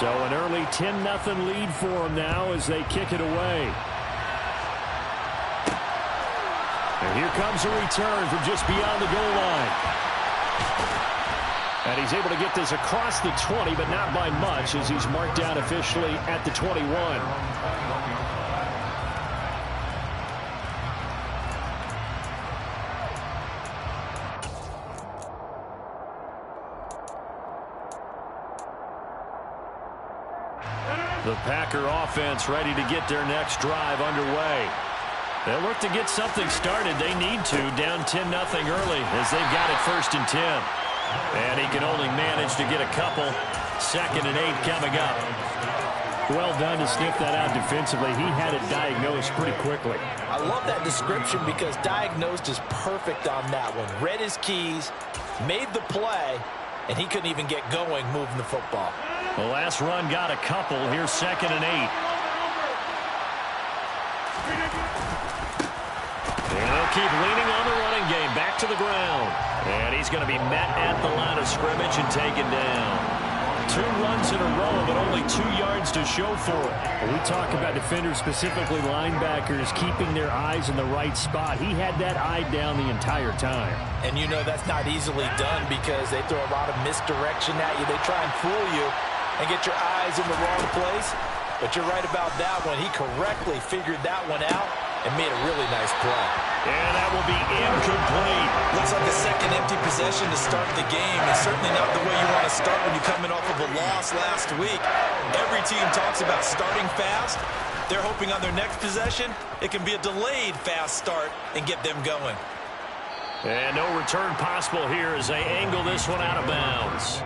So an early 10-0 lead for them now as they kick it away. And here comes a return from just beyond the goal line. And he's able to get this across the 20, but not by much as he's marked down officially at the 21. The Packer offense ready to get their next drive underway. They'll look to get something started. They need to, down 10-0 early as they've got it 1st and 10. And he can only manage to get a couple. 2nd and 8 coming up. Well done to sniff that out defensively. He had it diagnosed pretty quickly. I love that description because diagnosed is perfect on that one. Read his keys, made the play, and he couldn't even get going moving the football. The last run got a couple. Here's 2nd and 8. And they'll keep leaning on the running game. Back to the ground. And he's going to be met at the line of scrimmage and taken down. 2 runs in a row, but only 2 yards to show for it. We talk about defenders, specifically linebackers, keeping their eyes in the right spot. He had that eye down the entire time. And you know that's not easily done because they throw a lot of misdirection at you. They try and fool you and get your eyes in the wrong place. But you're right about that one. He correctly figured that one out and made a really nice play. And that will be incomplete. Looks like a second empty possession to start the game. It's certainly not the way you want to start when you're coming off of a loss last week. Every team talks about starting fast. They're hoping on their next possession, it can be a delayed fast start and get them going. And no return possible here as they angle this one out of bounds.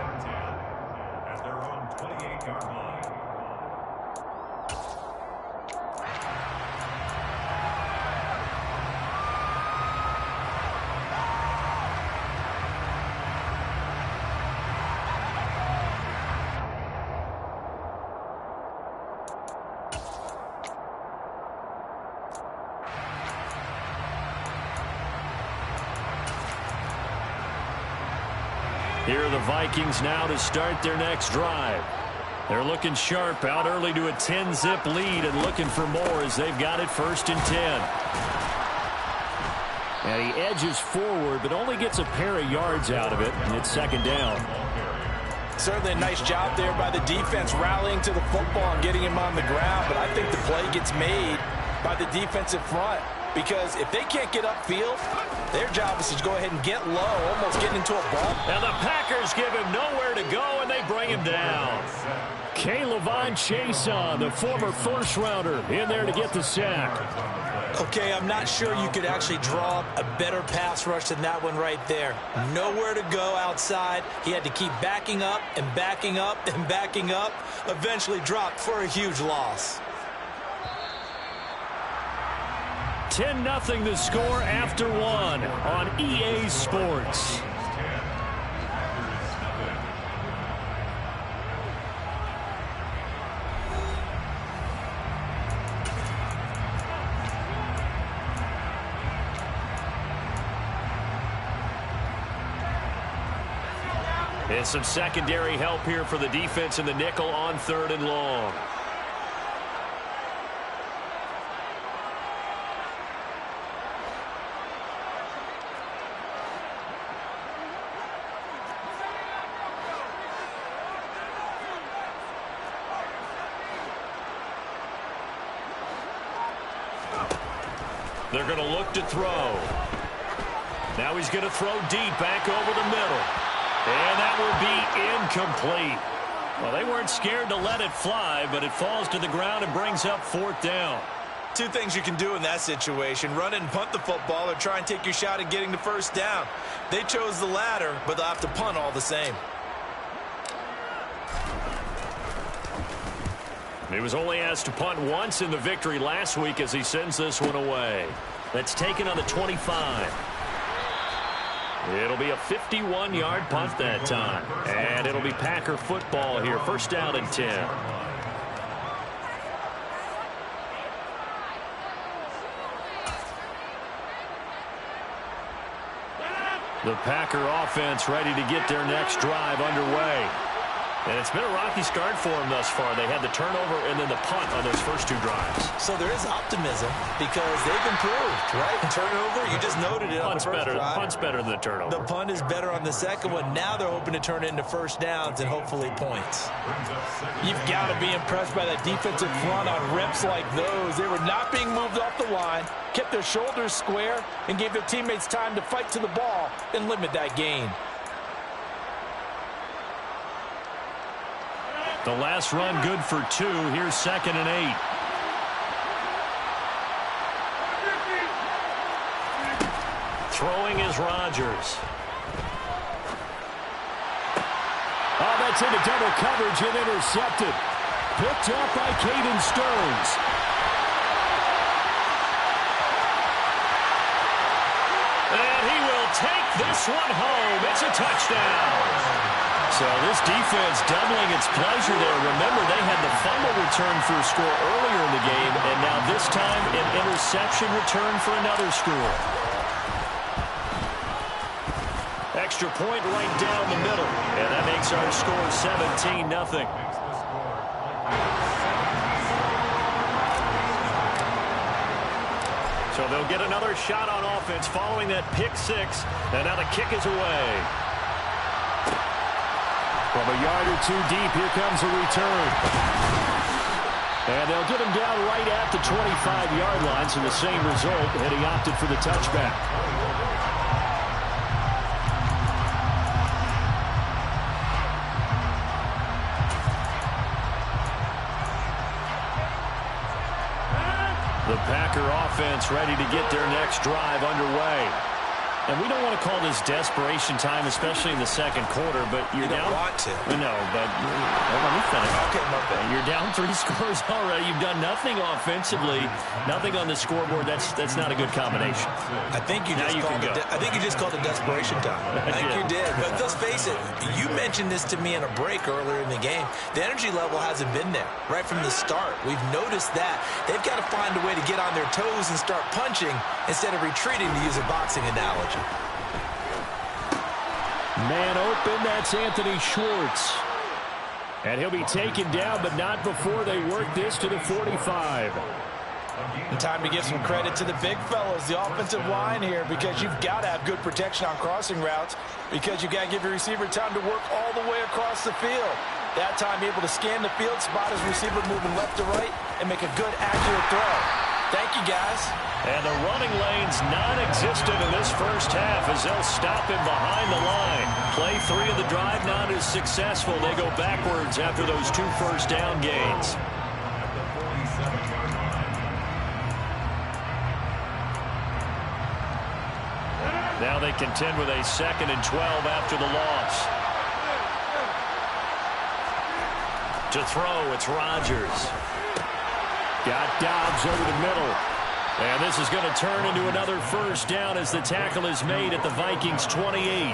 At their own 28-yard line. Here are the Vikings now to start their next drive. They're looking sharp, out early to a 10-zip lead and looking for more as they've got it 1st and 10. And he edges forward, but only gets a pair of yards out of it, and it's 2nd down. Certainly a nice job there by the defense rallying to the football and getting him on the ground, but I think the play gets made by the defensive front. Because if they can't get upfield, their job is to go ahead and get low, almost getting into a ball. And the Packers give him nowhere to go, and they bring him down. K'Lavon Chaisson, the former first-rounder, in there to get the sack. Okay, I'm not sure you could actually draw a better pass rush than that one right there. Nowhere to go outside. He had to keep backing up and backing up and backing up. Eventually dropped for a huge loss. 10-0 the score after 1 on EA Sports. And some secondary help here for the defense in the nickel on 3rd and long. They're going to look to throw. Now he's going to throw deep back over the middle. And that will be incomplete. Well, they weren't scared to let it fly, but it falls to the ground and brings up 4th down. 2 things you can do in that situation. Run it and punt the football or try and take your shot at getting the 1st down. They chose the latter, but they'll have to punt all the same. He was only asked to punt once in the victory last week as he sends this one away. That's taken on the 25. It'll be a 51-yard punt that time. And it'll be Packer football here. 1st down and 10. The Packer offense ready to get their next drive underway. And it's been a rocky start for them thus far. They had the turnover and then the punt on those first 2 drives. So there is optimism because they've improved, right? Turnover, you just noted it on the first drive. Punt's better than the turnover. The punt is better on the second one. Now they're hoping to turn it into first downs and hopefully points. You've got to be impressed by that defensive front on reps like those. They were not being moved off the line, kept their shoulders square, and gave their teammates time to fight to the ball and limit that gain. The last run good for 2. Here's 2nd and 8. Throwing is Rodgers. Oh, that's into double coverage and intercepted. Picked up by Caden Stearns. And he will take this one home. It's a touchdown. So this defense doubling its pleasure there. Remember, they had the fumble return for a score earlier in the game, and now this time an interception return for another score. Extra point right down the middle, and that makes our score 17-0. So they'll get another shot on offense following that pick 6, and now the kick is away. From a yard or 2 deep, here comes a return. And they'll get him down right at the 25-yard line, so the same result, and he opted for the touchback. The Packer offense ready to get their next drive underway. And we don't want to call this desperation time, especially in the second quarter, but you're down. You don't want to. No, but let me finish. Okay, my bad. You're down 3 scores already. You've done nothing offensively, nothing on the scoreboard. That's not a good combination. I think you just called it desperation time. I think you did. But let's face it, you mentioned this to me in a break earlier in the game. The energy level hasn't been there right from the start. We've noticed that. They've got to find a way to get on their toes and start punching instead of retreating, to use a boxing analogy. Man open, that's Anthony Schwartz. And he'll be taken down, but not before they work this to the 45. And time to give some credit to the big fellas, the offensive line here, because you've got to have good protection on crossing routes, because you've got to give your receiver time to work all the way across the field. That time, able to scan the field, spot his receiver moving left to right, and make a good, accurate throw. Thank you, guys. And the running lane's non-existent in this first half as they'll stop him behind the line. Play 3 of the drive not as successful. They go backwards after those 2 first down gains. Now they contend with a 2nd and 12 after the loss. To throw, it's Rodgers. Got Dobbs over the middle. And this is going to turn into another first down as the tackle is made at the Vikings 28.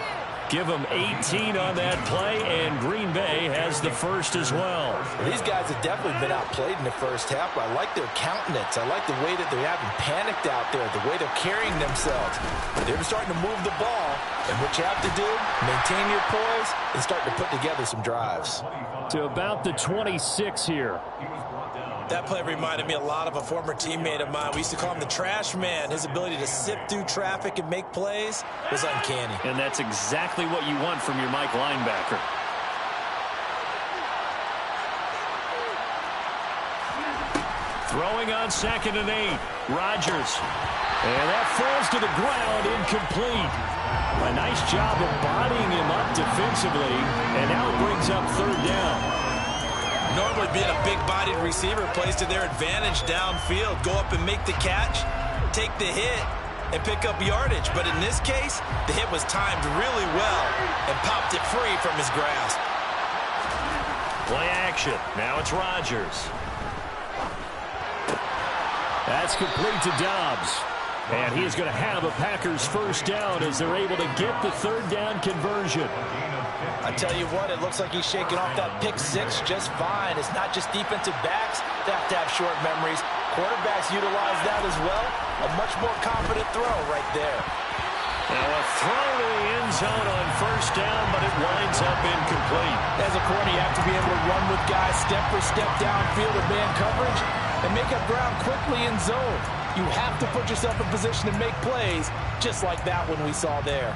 Give them 18 on that play, and Green Bay has the first as well. These guys have definitely been outplayed in the first half, but I like their countenance. I like the way that they haven't panicked out there, the way they're carrying themselves. They're starting to move the ball, and what you have to do, maintain your poise and start to put together some drives. To about the 26 here. That play reminded me a lot of a former teammate of mine. We used to call him the trash man. His ability to sift through traffic and make plays was uncanny. And that's exactly what you want from your Mike linebacker. Throwing on 2nd and 8. Rodgers. And that falls to the ground, incomplete. A nice job of bodying him up defensively, and now it brings up 3rd down. Normally being a big-bodied receiver plays to their advantage downfield. Go up and make the catch, take the hit, and pick up yardage. But in this case, the hit was timed really well and popped it free from his grasp. Play action. Now it's Rodgers. That's complete to Dobbs. And he is going to have a Packers first down as they're able to get the 3rd down conversion. I tell you what, it looks like he's shaking off that pick 6 just fine. It's not just defensive backs that have to have short memories. Quarterbacks utilize that as well. A much more confident throw right there. Now a throw to the end zone on first down, but it winds up incomplete. As a corner, you have to be able to run with guys step for step downfield in man coverage and make up ground quickly in zone. You have to put yourself in position to make plays, just like that one we saw there.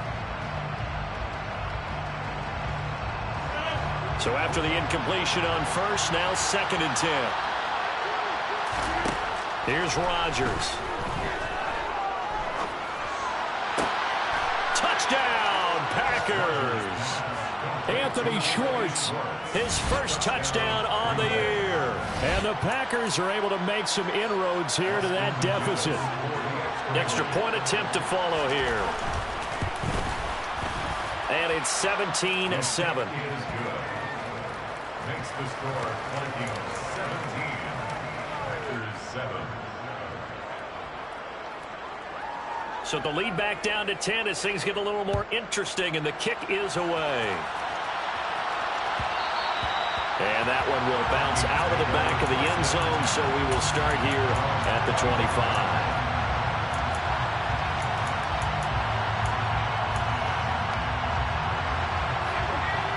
So after the incompletion on first, now 2nd and 10. Here's Rodgers. Touchdown, Packers. Anthony Schwartz, His first touchdown on the year. and the Packers are able to make some inroads here to that deficit. Extra point attempt to follow here. And it's 17-7. Makes the score Vikings 17, Packers 7. So the lead back down to 10 as things get a little more interesting, and the kick is away. And that one will bounce out of the back of the end zone, so we will start here at the 25.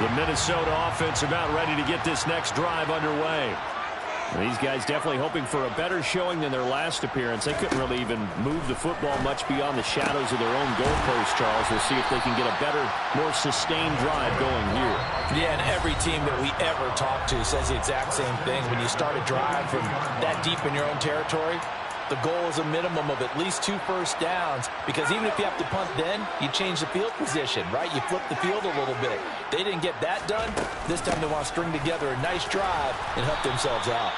The Minnesota offense about ready to get this next drive underway. These guys definitely hoping for a better showing than their last appearance. They couldn't really even move the football much beyond the shadows of their own goalpost, Charles. We'll see if they can get a better, more sustained drive going here. Yeah, and every team that we ever talk to says the exact same thing. When you start a drive from that deep in your own territory, the goal is a minimum of at least 2 first downs, because even if you have to punt then, you change the field position, right? You flip the field a little bit. They didn't get that done. This time they want to string together a nice drive and help themselves out.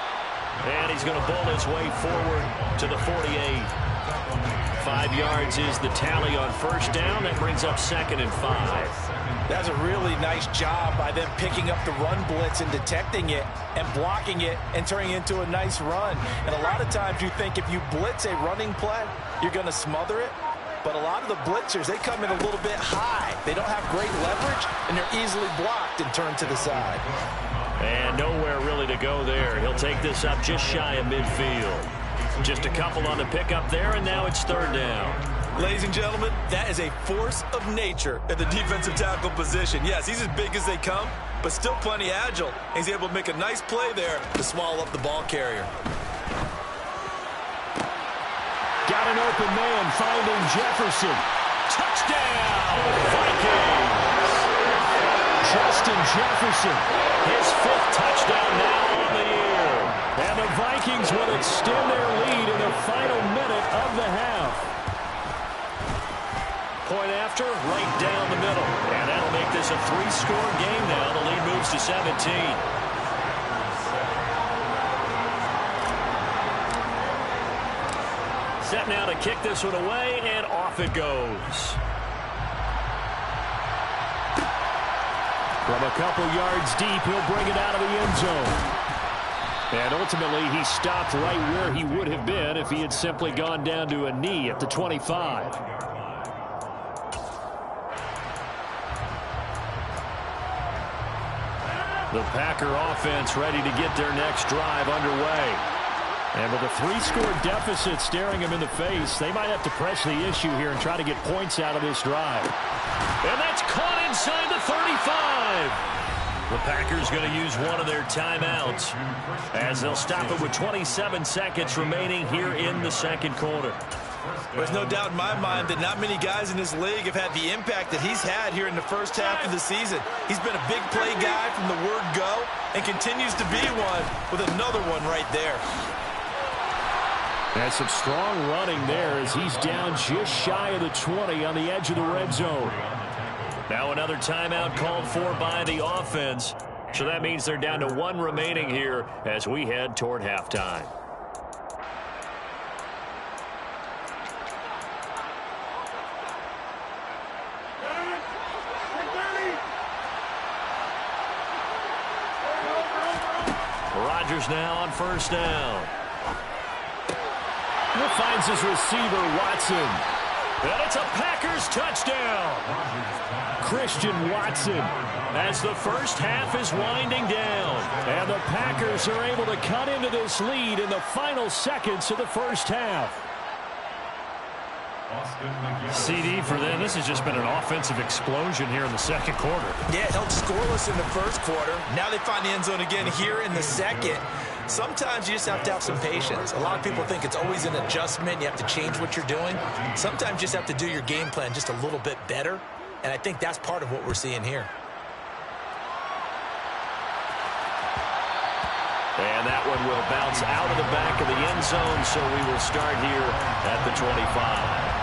And he's going to bowl his way forward to the 48. 5 yards is the tally on first down. That brings up 2nd and 5. That's a really nice job by them picking up the run blitz and detecting it and blocking it and turning it into a nice run. And a lot of times you think if you blitz a running play, you're going to smother it. But a lot of the blitzers, they come in a little bit high. They don't have great leverage, and they're easily blocked and turned to the side. And nowhere really to go there. He'll take this up just shy of midfield. Just a couple on the pickup there, and now it's 3rd down. Ladies and gentlemen, that is a force of nature at the defensive tackle position. Yes, he's as big as they come, but still plenty agile. He's able to make a nice play there to swallow up the ball carrier. Got an open man, finding Jefferson. Touchdown, Vikings! Justin Jefferson. His 5th touchdown now on the year. And the Vikings will extend their lead in the final minute of the half. Point after, right down the middle. And that'll make this a 3-score game now. The lead moves to 17. Set now to kick this one away, and off it goes. From a couple yards deep, he'll bring it out of the end zone. And ultimately, he stopped right where he would have been if he had simply gone down to a knee at the 25. The Packer offense ready to get their next drive underway. And with a 3-score deficit staring him in the face, they might have to press the issue here and try to get points out of this drive. And that's caught inside the 35. The Packers going to use one of their timeouts as they'll stop it with 27 seconds remaining here in the 2nd quarter. There's no doubt in my mind that not many guys in this league have had the impact that he's had here in the first half of the season. He's been a big play guy from the word go and continues to be one with another one right there. And some strong running there as he's down just shy of the 20 on the edge of the red zone. Now another timeout called for by the offense. So that means they're down to 1 remaining here as we head toward halftime. Rodgers now on first down. He finds his receiver, Watson. And it's a Packers touchdown. Christian Watson. As the first half is winding down. And the Packers are able to cut into this lead in the final seconds of the first half. CD for them. This has just been an offensive explosion here in the second quarter. Yeah, held scoreless in the first quarter. Now they find the end zone again here in the second. Sometimes you just have to have some patience. A lot of people think it's always an adjustment. You have to change what you're doing. Sometimes you just have to do your game plan just a little bit better. And I think that's part of what we're seeing here. And that one will bounce out of the back of the end zone, so we will start here at the 25.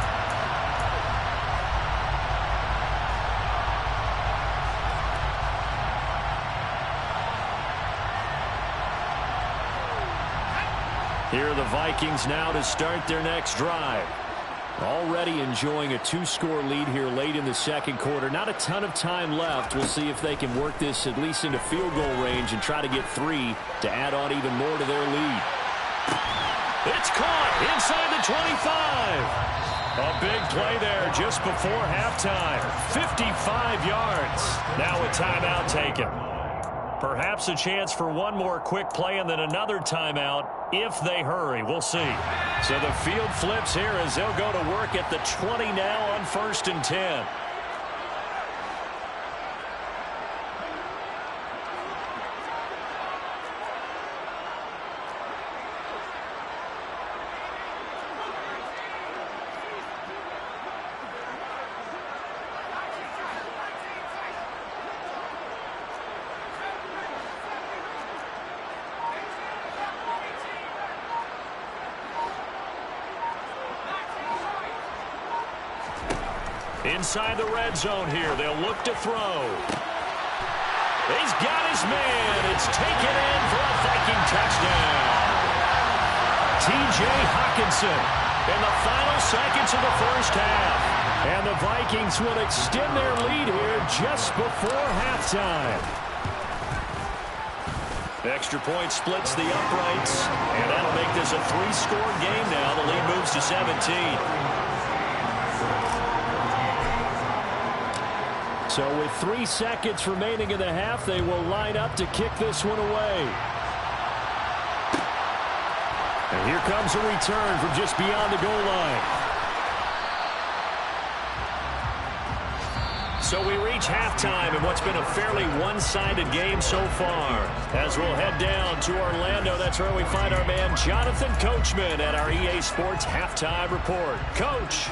Here are the Vikings now to start their next drive. Already enjoying a two-score lead here late in the second quarter. Not a ton of time left. We'll see if they can work this at least into field goal range and try to get 3 to add on even more to their lead. It's caught inside the 25. A big play there just before halftime. 55 yards. Now a timeout taken. Perhaps a chance for one more quick play and then another timeout if they hurry. We'll see. So the field flips here as they'll go to work at the 20 now on 1st and 10. Inside the red zone here. They'll look to throw. He's got his man. It's taken in for a Viking touchdown. T.J. Hockenson in the final seconds of the first half. And the Vikings will extend their lead here just before halftime. Extra point splits the uprights. And that'll make this a 3-score game now. The lead moves to 17. So with 3 seconds remaining in the half, they will line up to kick this one away. And here comes a return from just beyond the goal line. So we reach halftime in what's been a fairly one-sided game so far. As we'll head down to Orlando, that's where we find our man Jonathan Coachman at our EA Sports Halftime Report. Coach.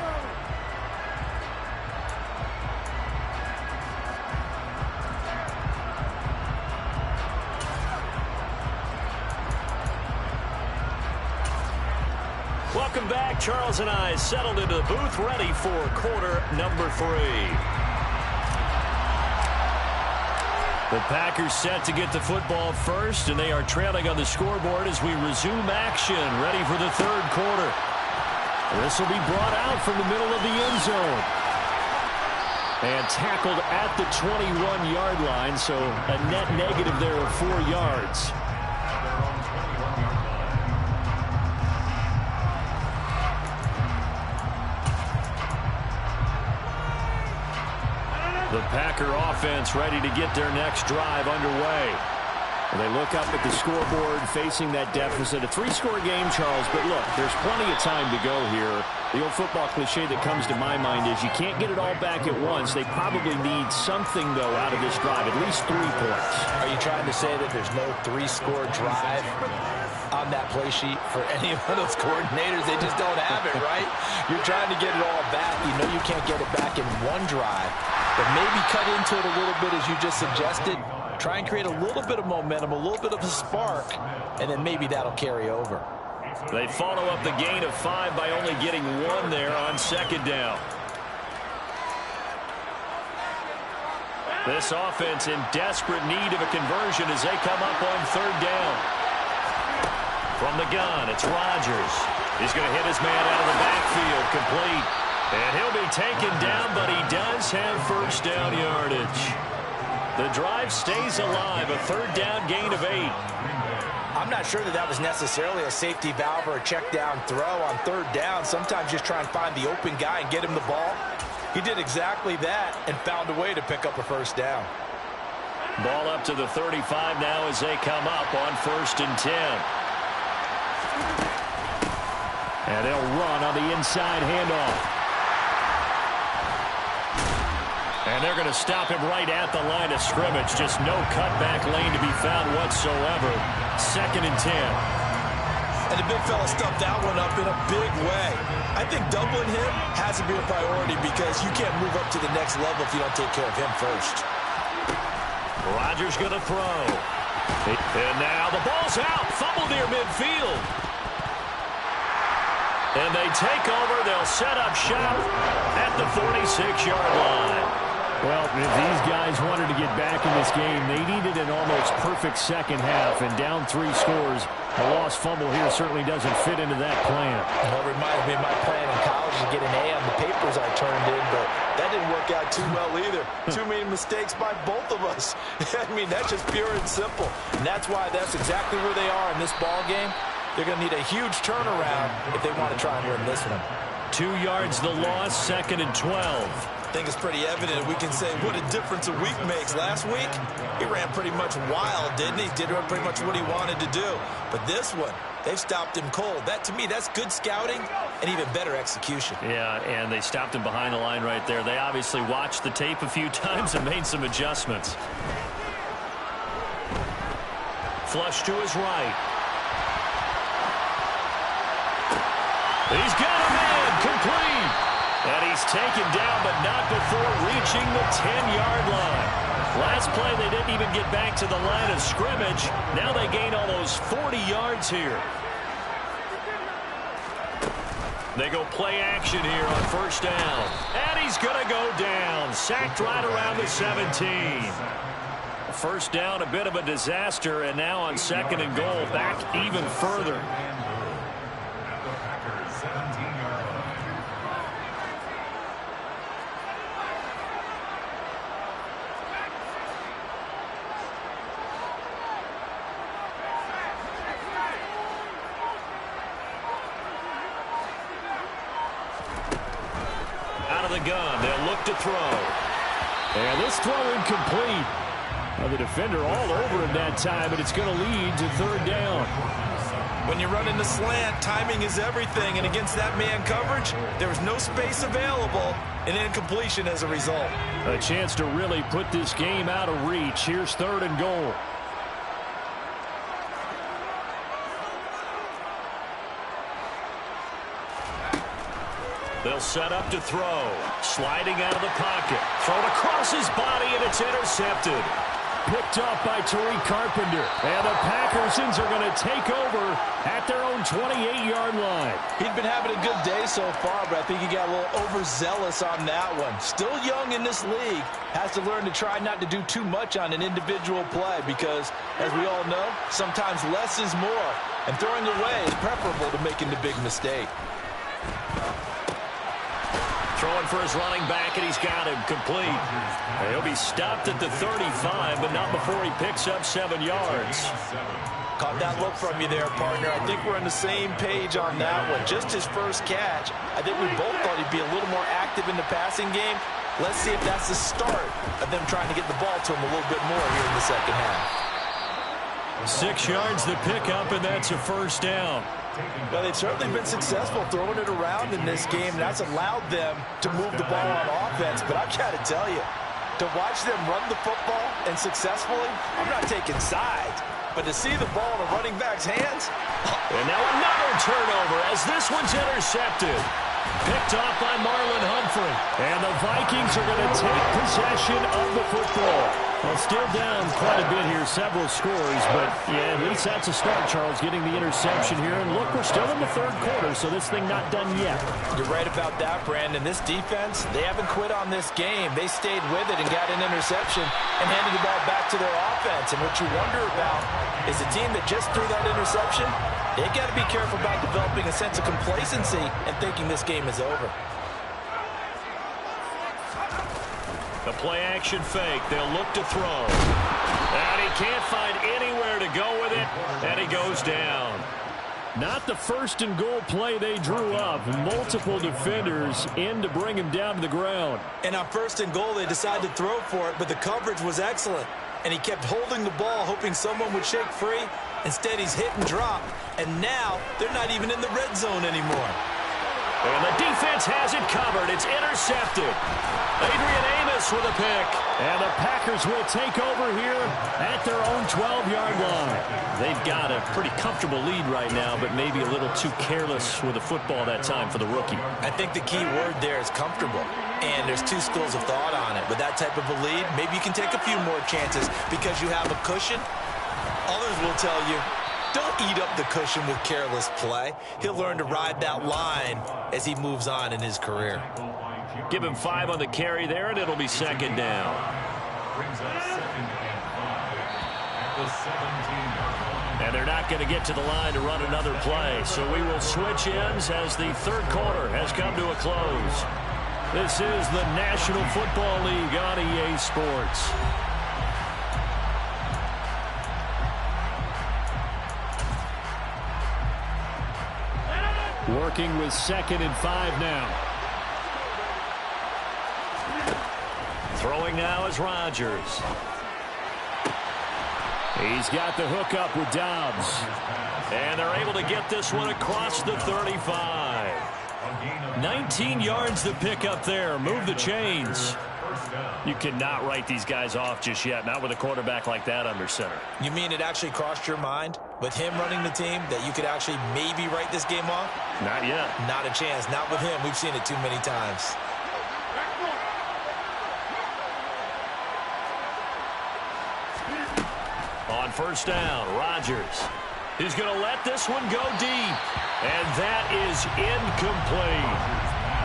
Welcome back. Charles and I settled into the booth, ready for quarter number 3. The Packers set to get the football first, and they are trailing on the scoreboard as we resume action, ready for the third quarter. This will be brought out from the middle of the end zone. And tackled at the 21-yard line, so a net negative there of 4 yards. The Packer offense ready to get their next drive underway. And they look up at the scoreboard facing that deficit. A 3-score game, Charles, but look, there's plenty of time to go here. The old football cliche that comes to my mind is you can't get it all back at once. They probably need something, though, out of this drive, at least 3 points. Are you trying to say that there's no 3-score drive on that play sheet for any of those coordinators? They just don't have it, right? You're trying to get it all back. You know you can't get it back in one drive, but maybe cut into it a little bit as you just suggested. Try and create a little bit of momentum, a little bit of a spark, and then maybe that'll carry over. They follow up the gain of 5 by only getting 1 there on second down. This offense in desperate need of a conversion as they come up on third down. From the gun, it's Rodgers. He's going to hit his man out of the backfield, complete. And he'll be taken down, but he does have first down yardage. The drive stays alive, a third down gain of 8. I'm not sure that that was necessarily a safety valve or a check down throw on third down. Sometimes just try and find the open guy and get him the ball. He did exactly that and found a way to pick up a first down. Ball up to the 35 now as they come up on 1st and 10. And they'll run on the inside handoff. And they're going to stop him right at the line of scrimmage. Just no cutback lane to be found whatsoever. 2nd and 10. And the big fella stuffed that one up in a big way. I think doubling him has to be a priority because you can't move up to the next level if you don't take care of him first. Rodgers going to throw. And now the ball's out. Fumble near midfield. And they take over. They'll set up shop at the 46-yard line. Well, if these guys wanted to get back in this game, they needed an almost perfect second half, and down 3 scores. A lost fumble here certainly doesn't fit into that plan. Well, it reminds me of my plan in college to get an A on the papers I turned in, but that didn't work out too well either. Too many mistakes by both of us. I mean, that's just pure and simple. And that's why that's exactly where they are in this ball game. They're going to need a huge turnaround if they want to try and win this one. 2 yards the loss, 2nd and 12. I think it's pretty evident. We can say what a difference a week makes. Last week, he ran pretty much wild, didn't he? Did pretty much what he wanted to do. But this one, they've stopped him cold. That, to me, that's good scouting and even better execution. Yeah, and they stopped him behind the line right there. They obviously watched the tape a few times and made some adjustments. Flush to his right. He's got a man complete. And he's taken down, but not before reaching the 10-yard line. Last play, they didn't even get back to the line of scrimmage. Now they gain almost 40 yards here. They go play action here on 1st down. And he's going to go down. Sacked right around the 17. 1st down, a bit of a disaster. And now on 2nd and goal, back even further. Gun. They'll look to throw. And this throw incomplete. The defender all over him that time, but it's going to lead to 3rd down. When you run in the slant, timing is everything, and against that man coverage, there was no space available, and incompletion as a result. A chance to really put this game out of reach. Here's 3rd and goal. They'll set up to throw. Sliding out of the pocket. Thrown across his body, and it's intercepted. Picked off by Tariq Carpenter. And the Packersons are going to take over at their own 28-yard line. He'd been having a good day so far, but I think he got a little overzealous on that one. Still young in this league. Has to learn to try not to do too much on an individual play because, as we all know, sometimes less is more. And throwing away is preferable to making the big mistake. Throwing for his running back, and he's got him complete. He'll be stopped at the 35, but not before he picks up 7 yards. Caught that look from you there, partner. I think we're on the same page on that one. Just his first catch. I think we both thought he'd be a little more active in the passing game. Let's see if that's the start of them trying to get the ball to him a little bit more here in the second half. 6 yards the pickup, and that's a 1st down. Well, they've certainly been successful throwing it around in this game. That's allowed them to move the ball on offense. But I've got to tell you, to watch them run the football and successfully, I'm not taking sides. But to see the ball in a running back's hands. And now another turnover as this one's intercepted. Picked off by Marlon Humphrey. And the Vikings are going to take possession of the football. Well, still down quite a bit here, several scores, but yeah, at least that's a start, Charles, getting the interception here. And look, we're still in the 3rd quarter, so this thing not done yet. You're right about that, Brandon. This defense, they haven't quit on this game. They stayed with it and got an interception and handed the ball back to their offense. And what you wonder about is a team that just threw that interception, they've got to be careful about developing a sense of complacency and thinking this game is over. The play-action fake. They'll look to throw. And he can't find anywhere to go with it, and he goes down. Not the 1st and goal play they drew up. Multiple defenders in to bring him down to the ground. And on 1st and goal, they decided to throw for it, but the coverage was excellent. And he kept holding the ball, hoping someone would shake free. Instead, he's hit and drop. And now, they're not even in the red zone anymore. And the defense has it covered. It's intercepted. Adrian Amos with a pick. And the Packers will take over here at their own 12-yard line. They've got a pretty comfortable lead right now, but maybe a little too careless with the football that time for the rookie. I think the key word there is comfortable. And there's two schools of thought on it. With that type of a lead, maybe you can take a few more chances because you have a cushion. Others will tell you, don't eat up the cushion with careless play. He'll learn to ride that line as he moves on in his career. Give him 5 on the carry there, and it'll be second down. Brings up 2nd and 5 at the 17-yard line. And they're not going to get to the line to run another play. So we will switch ends as the third quarter has come to a close. This is the National Football League on EA Sports. Working with 2nd and 5 now. Throwing now is Rodgers. He's got the hook up with Dobbs. And they're able to get this one across the 35. 19 yards to pick up there. Move the chains. You cannot write these guys off just yet, not with a quarterback like that under center. You mean it actually crossed your mind with him running the team that you could actually maybe write this game off? Not yet. Not a chance. Not with him. We've seen it too many times. On first down, Rodgers. He's going to let this one go deep. And that is incomplete.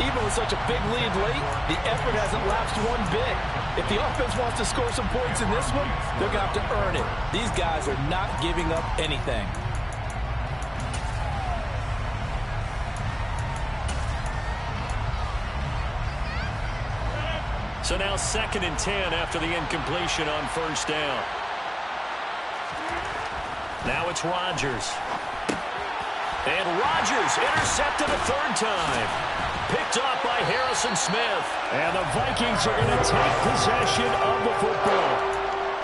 Even with such a big lead late, the effort hasn't lapsed one bit. If the offense wants to score some points in this one, they're going to have to earn it. These guys are not giving up anything. So now 2nd and 10 after the incompletion on first down. Now it's Rodgers. And Rodgers intercepted a third time. Picked up by Harrison Smith. And the Vikings are going to take possession of the football.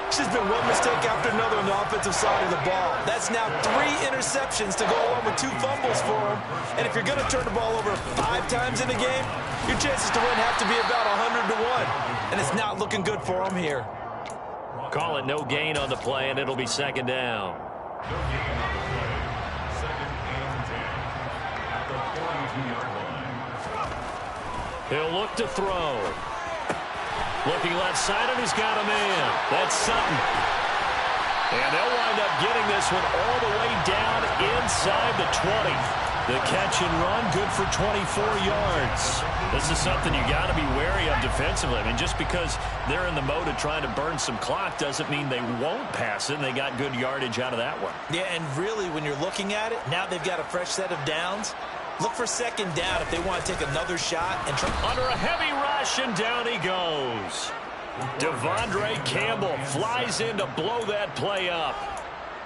It's just been one mistake after another on the offensive side of the ball. That's now 3 interceptions to go along with 2 fumbles for him. And if you're going to turn the ball over 5 times in a game, your chances to win have to be about 100 to 1. And it's not looking good for him here. Call it no gain on the play, and it'll be second down. No gain on the play. 2nd and 10 at the 42-yard line. He'll look to throw. Looking left side, and he's got a man. That's Sutton. And they'll wind up getting this one all the way down inside the 20. The catch and run, good for 24 yards. This is something you got to be wary of defensively. I mean, just because they're in the mode of trying to burn some clock doesn't mean they won't pass it, and they got good yardage out of that one. Yeah, and really, when you're looking at it, now they've got a fresh set of downs. Look for second down if they want to take another shot. And try under a heavy rush, and down he goes. Devondre Campbell flies in to blow that play up.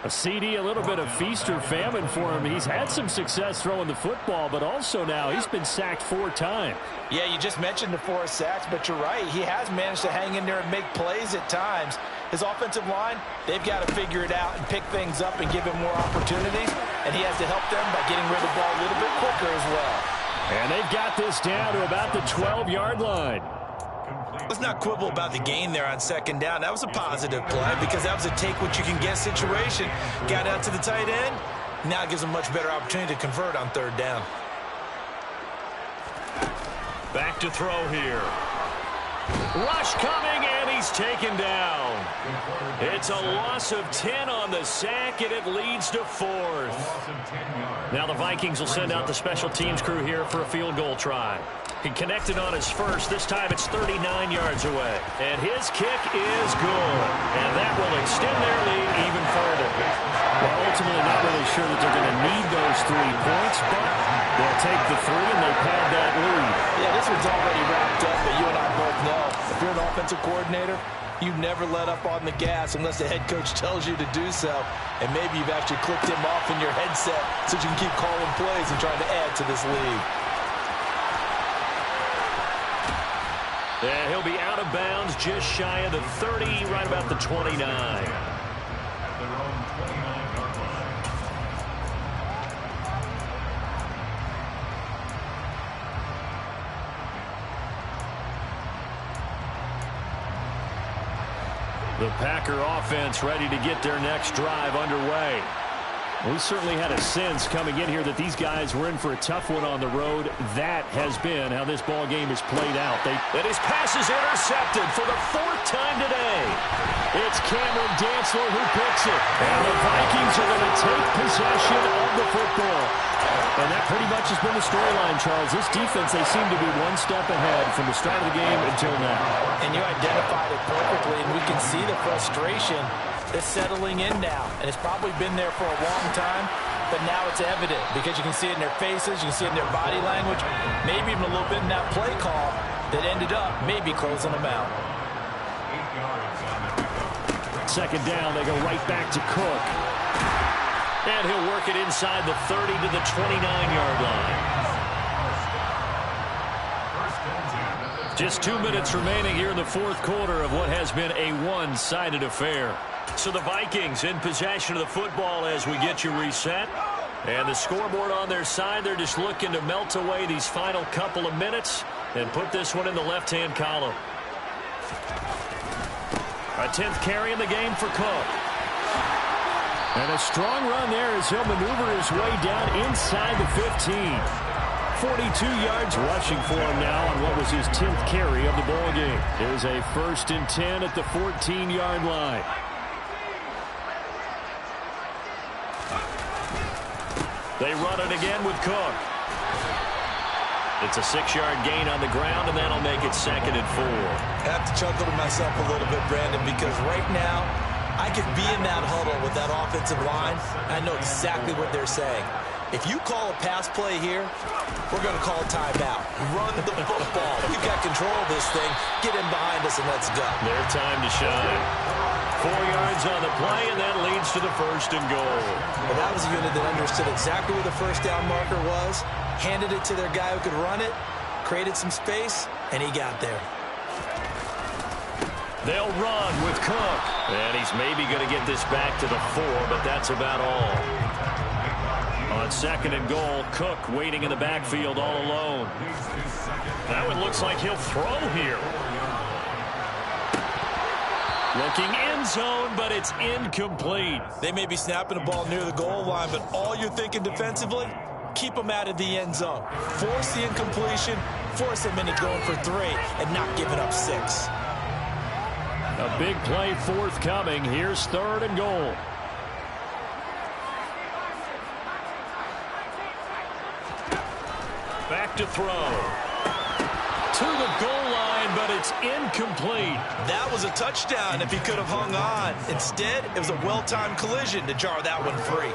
A CD, a little bit of feast or famine for him. He's had some success throwing the football, but also now he's been sacked 4 times. Yeah, you just mentioned the 4 sacks, but you're right. He has managed to hang in there and make plays at times. His offensive line, they've got to figure it out and pick things up and give him more opportunities, and he has to help them by getting rid of the ball a little bit quicker as well. And they've got this down to about the 12-yard line. Let's not quibble about the gain there on second down. That was a positive play because that was a take-what-you-can-get situation. Got out to the tight end. Now it gives them a much better opportunity to convert on third down. Back to throw here. Rush coming, and he's taken down. It's a loss of 10 on the sack, and it leads to 4th. Now the Vikings will send out the special teams crew here for a field goal try. He connected on his first. This time it's 39 yards away. And his kick is good. And that will extend their lead even further. Well, ultimately not really sure that they're going to need those 3 points, but they'll take the 3 and they pad that lead. Yeah, this one's already wrapped up, but you and I both know if you're an offensive coordinator, you never let up on the gas unless the head coach tells you to do so. And maybe you've actually clicked him off in your headset so you can keep calling plays and trying to add to this lead. And he'll be out of bounds just shy of the 30, right about the 29. The Packer offense ready to get their next drive underway. We certainly had a sense coming in here that these guys were in for a tough one on the road. That has been how this ball game is played out. And his pass is intercepted for the 4th time today. It's Cameron Dantzler who picks it. And the Vikings are going to take possession of the football. And that pretty much has been the storyline, Charles. This defense, they seem to be one step ahead from the start of the game until now. And you identified it perfectly, and we can see the frustration is settling in now. And it's probably been there for a long time, but now it's evident because you can see it in their faces, you can see it in their body language, maybe even a little bit in that play call that ended up maybe closing them out. 2nd down, they go right back to Cook. And he'll work it inside the 30 to the 29-yard line. Just 2 minutes remaining here in the 4th quarter of what has been a one-sided affair. So the Vikings in possession of the football as we get you reset. And the scoreboard on their side, they're just looking to melt away these final couple of minutes and put this one in the left-hand column. A 10th carry in the game for Cook. And a strong run there as he'll maneuver his way down inside the 15. 42 yards rushing for him now on what was his 10th carry of the ball game. Here's a 1st and 10 at the 14-yard line. They run it again with Cook. It's a 6-yard gain on the ground, and that'll make it 2nd and 4. I have to chuckle to myself a little bit, Brandon, because right now I could be in that huddle with that offensive line. I know exactly what they're saying. If you call a pass play here, we're going to call a timeout. Run the football. You've got control of this thing. Get in behind us and let's go. Their time to shine. 4 yards on the play, and that leads to the 1st and goal. Well, that was a unit that understood exactly where the 1st down marker was, handed it to their guy who could run it, created some space, and he got there. They'll run with Cook. And he's maybe going to get this back to the 4, but that's about all. On 2nd and goal, Cook waiting in the backfield all alone. That one looks like he'll throw here. Looking end zone, but it's incomplete. They may be snapping the ball near the goal line, but all you're thinking defensively, keep them out of the end zone. Force the incompletion, force them into going for 3, and not giving up 6. A big play forthcoming. Here's 3rd and goal. Back to throw. To the goal line, but it's incomplete. That was a touchdown if he could have hung on. Instead, it was a well-timed collision to jar that one free.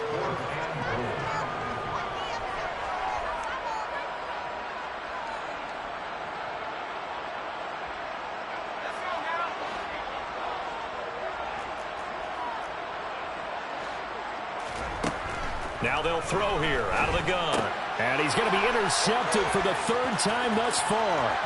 Now they'll throw here out of the gun. And he's going to be intercepted for the 3rd time thus far.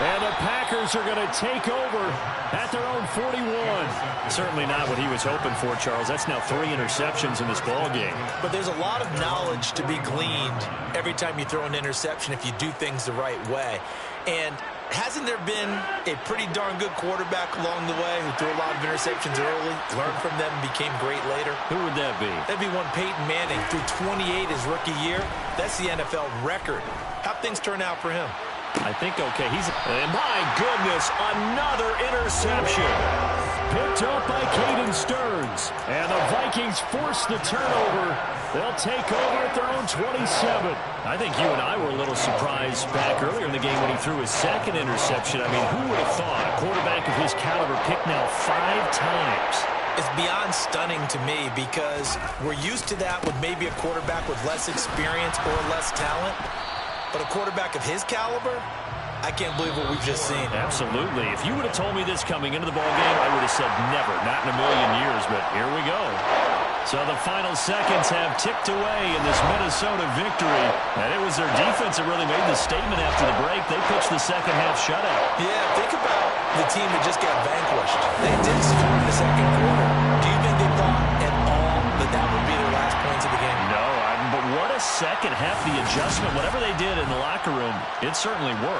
And the Packers are going to take over at their own 41. Certainly not what he was hoping for, Charles. That's now 3 interceptions in this ball game. But there's a lot of knowledge to be gleaned every time you throw an interception if you do things the right way. And hasn't there been a pretty darn good quarterback along the way who threw a lot of interceptions early, learned from them, and became great later? Who would that be? That'd be one Peyton Manning. Threw 28 his rookie year. That's the NFL record. How'd things turn out for him? I think okay. And my goodness, another interception. Picked up by Caden Stearns. And the Vikings force the turnover. They'll take over at their own 27. I think you and I were a little surprised back earlier in the game when he threw his 2nd interception. I mean, who would have thought a quarterback of his caliber picked now 5 times? It's beyond stunning to me because we're used to that with maybe a quarterback with less experience or less talent. But a quarterback of his caliber, I can't believe what we've just seen. Absolutely. If you would have told me this coming into the ballgame, I would have said never, not in a million years, but here we go. So the final seconds have ticked away in this Minnesota victory. And it was their defense that really made the statement after the break. They pitched the second half shutout. Yeah, think about the team that just got vanquished. They did score in the 2nd quarter. Do you think they thought at all that that would be their last points of the game? No, but what a second half, the adjustment, whatever they did in the locker room, it certainly worked.